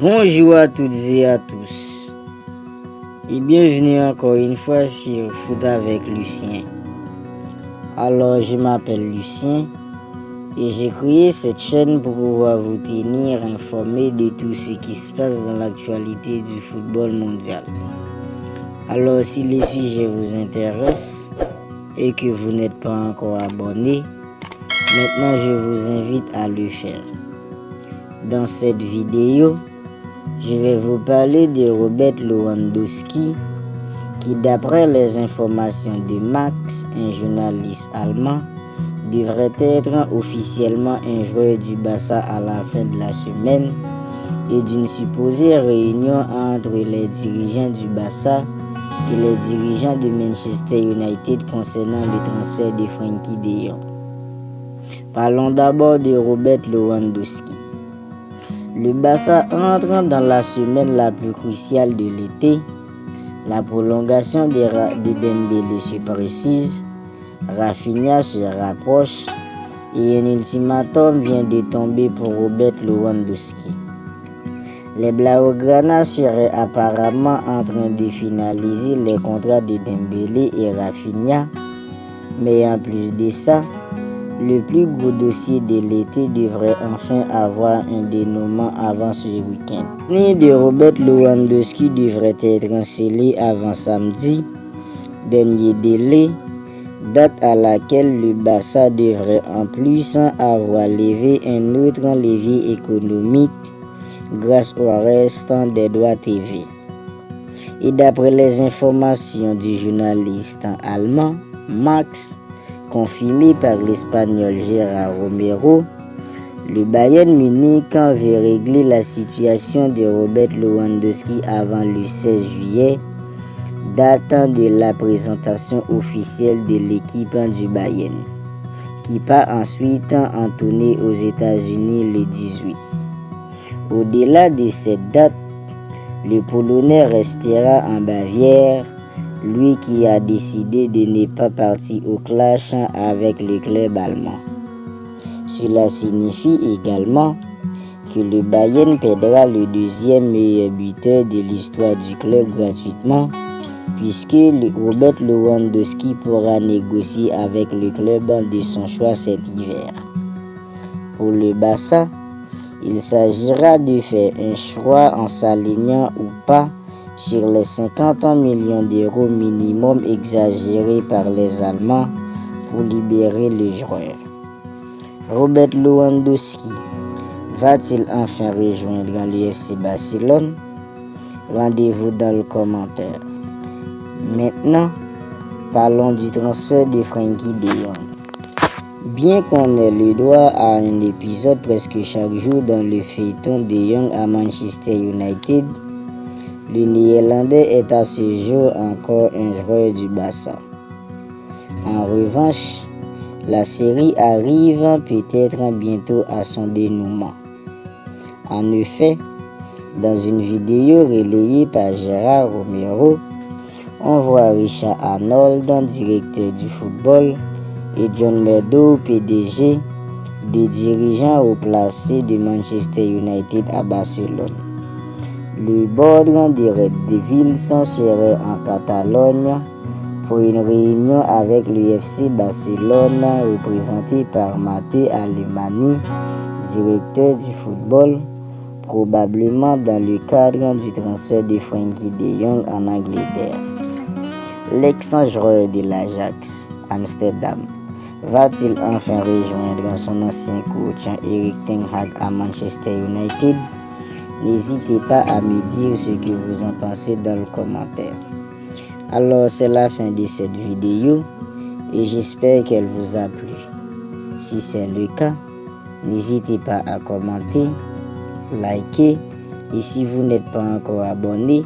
Bonjour à toutes et à tous et bienvenue encore une fois sur Foot avec Lucien. Alors je m'appelle Lucien et j'ai créé cette chaîne pour pouvoir vous tenir informé de tout ce qui se passe dans l'actualité du football mondial. Alors si les sujets vous intéressent et que vous n'êtes pas encore abonné, maintenant je vous invite à le faire. Dans cette vidéo, je vais vous parler de Robert Lewandowski qui, d'après les informations de Max, un journaliste allemand, devrait être officiellement un joueur du Barça à la fin de la semaine et d'une supposée réunion entre les dirigeants du Barça et les dirigeants de Manchester United concernant le transfert de Frenkie de Jong. Parlons d'abord de Robert Lewandowski. Le Barça entre dans la semaine la plus cruciale de l'été. La prolongation de Dembélé se précise, Rafinha se rapproche et un ultimatum vient de tomber pour Robert Lewandowski. Les Blaugrana seraient apparemment en train de finaliser les contrats de Dembélé et Rafinha, mais en plus de ça, le plus gros dossier de l'été devrait enfin avoir un dénouement avant ce week-end. Le de Robert Lewandowski devrait être scellé avant samedi, dernier délai, date à laquelle le Barça devrait en plus avoir levé un autre levier économique grâce au restant des droits TV. Et d'après les informations du journaliste allemand Max, confirmé par l'Espagnol Gerard Romero, le Bayern Munich veut régler la situation de Robert Lewandowski avant le 16 juillet, date de la présentation officielle de l'équipe du Bayern, qui part ensuite en tournée aux États-Unis le 18. Au-delà de cette date, le Polonais restera en Bavière, lui qui a décidé de ne pas partir au clash avec le club allemand. Cela signifie également que le Bayern perdra le deuxième meilleur buteur de l'histoire du club gratuitement, puisque Robert Lewandowski pourra négocier avec le club de son choix cet hiver. Pour le Barça, il s'agira de faire un choix en s'alignant ou pas sur les 50 millions d'euros minimum exagérés par les Allemands pour libérer le joueur. Robert Lewandowski va-t-il enfin rejoindre le FC Barcelone? Rendez-vous dans le commentaire. Maintenant, parlons du transfert de Frenkie de Jong. Bien qu'on ait le droit à un épisode presque chaque jour dans le feuilleton de Jong à Manchester United, le Néerlandais est à ce jour encore un joueur du Barça. En revanche, la série arrive peut-être bientôt à son dénouement. En effet, dans une vidéo relayée par Gerard Romero, on voit Richard Arnold, directeur du football, et John Meadow, PDG, des dirigeants haut placés de Manchester United à Barcelone. Le board des Red Devils serait en Catalogne pour une réunion avec le FC Barcelone représenté par Mateu Alemany, directeur du football, probablement dans le cadre du transfert de Frenkie de Jong en Angleterre. L'ex-joueur de l'Ajax Amsterdam va-t-il enfin rejoindre son ancien coach Erik ten Hag à Manchester United? N'hésitez pas à me dire ce que vous en pensez dans le commentaire. Alors c'est la fin de cette vidéo et j'espère qu'elle vous a plu. Si c'est le cas, n'hésitez pas à commenter, liker et si vous n'êtes pas encore abonné,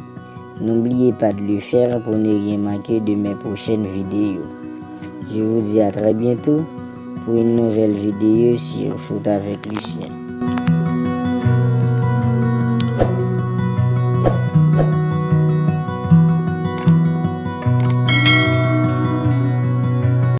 n'oubliez pas de le faire pour ne rien manquer de mes prochaines vidéos. Je vous dis à très bientôt pour une nouvelle vidéo sur Foot avec Lucien.